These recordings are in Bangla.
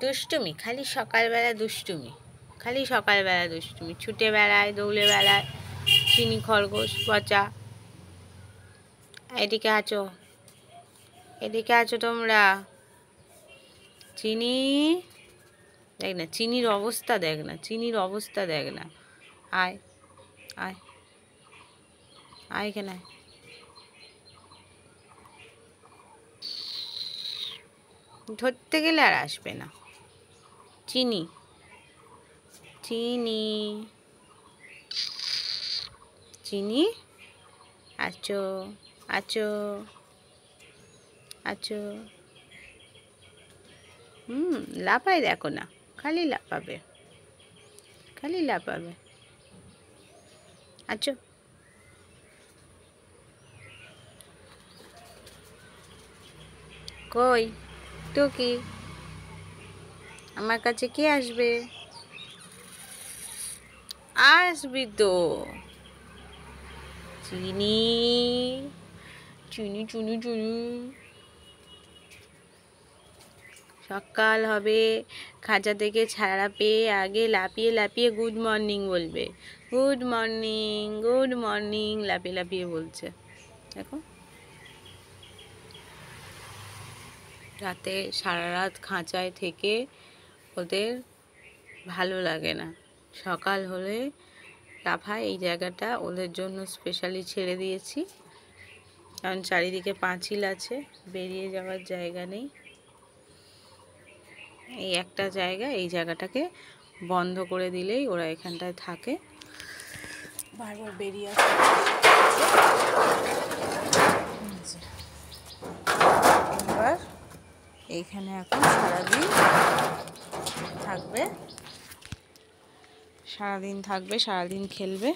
দুষ্টুমি, খালি সকালবেলা দুষ্টুমি, খালি সকালবেলা দুষ্টুমি, ছুটে বেড়ায়, দৌড়ে বেড়ায়। চিনি খরগোশ পচা, এদিকে আছো, এদিকে আছো তোমরা। চিনি, দেখ না চিনির অবস্থা, দেখ না চিনির অবস্থা, দেখ না। আয় আয় আয়, কেন ধরতে গেলে আর আসবে না। চিনি, চিনি, চিনি, আছো আছো আছো। লাফাই দেখো না, খালি লাফাবে, খালি লাফাবে। আছো, কই টুকি, আমার কাছে কে আসবে? আসবি তো। চিনি, চিনি, চুনি, চুনি। সকাল হবে, খাঁচা থেকে ছাড়া পেয়ে আগে লাফিয়ে লাফিয়ে গুড মর্নিং বলবে। গুড মর্নিং, গুড মর্নিং, লাফিয়ে লাফিয়ে বলছে। দেখো, রাতে সারা রাত খাঁচায় থেকে ওদের ভালো লাগে না, সকাল হলে লাফায়। এই জায়গাটা ওদের জন্য স্পেশালি ছেড়ে দিয়েছি, কারণ চারিদিকে পাঁচিল আছে, বেরিয়ে যাওয়ার জায়গা নেই। এই একটা জায়গা, এই জায়গাটাকে বন্ধ করে দিলেই ওরা এখানটায় থাকে, বারবার বেরিয়ে আসে। এবার এইখানে এখন সারাদিন থাকবে, সারাদিন থাকবে, সারাদিন খেলবে,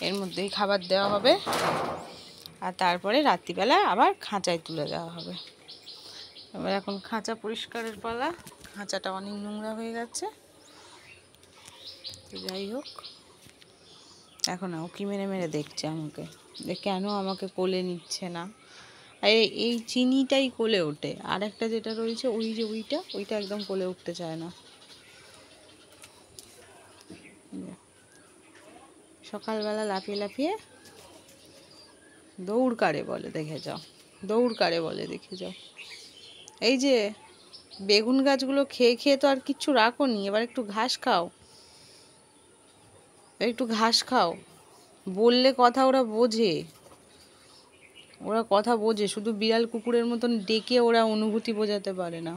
এর মধ্যেই খাবার দেওয়া হবে, আর তারপরে রাত্রিবেলা আবার খাঁচায় তুলে দেওয়া হবে। এবার এখন খাঁচা পরিষ্কারের পালা, খাঁচাটা অনেক নোংরা হয়ে গেছে। যাই হোক, এখন উকি মেরে মেরে দেখছে আমাকে, কেন আমাকে কোলে নিচ্ছে না। আর এই চিনিটাই কোলে ওঠে, আর একটা যেটা রয়েছে ওই যে ওইটা একদম কোলে উঠতে চায় না। সকালবেলা লাফিয়ে লাফিয়ে দৌড় কারে বলে দেখে যাও, দৌড় কারে বলে দেখে যাও। এই যে বেগুন গাছগুলো খেয়ে খেয়ে তো আর কিচ্ছু রাখোনি, এবার একটু ঘাস খাও, একটু ঘাস খাও। বললে কথা ওরা বোঝে, ওরা কথা বোঝে, শুধু বিড়াল কুকুরের মতন ডেকে ওরা অনুভূতি বোঝাতে পারে না।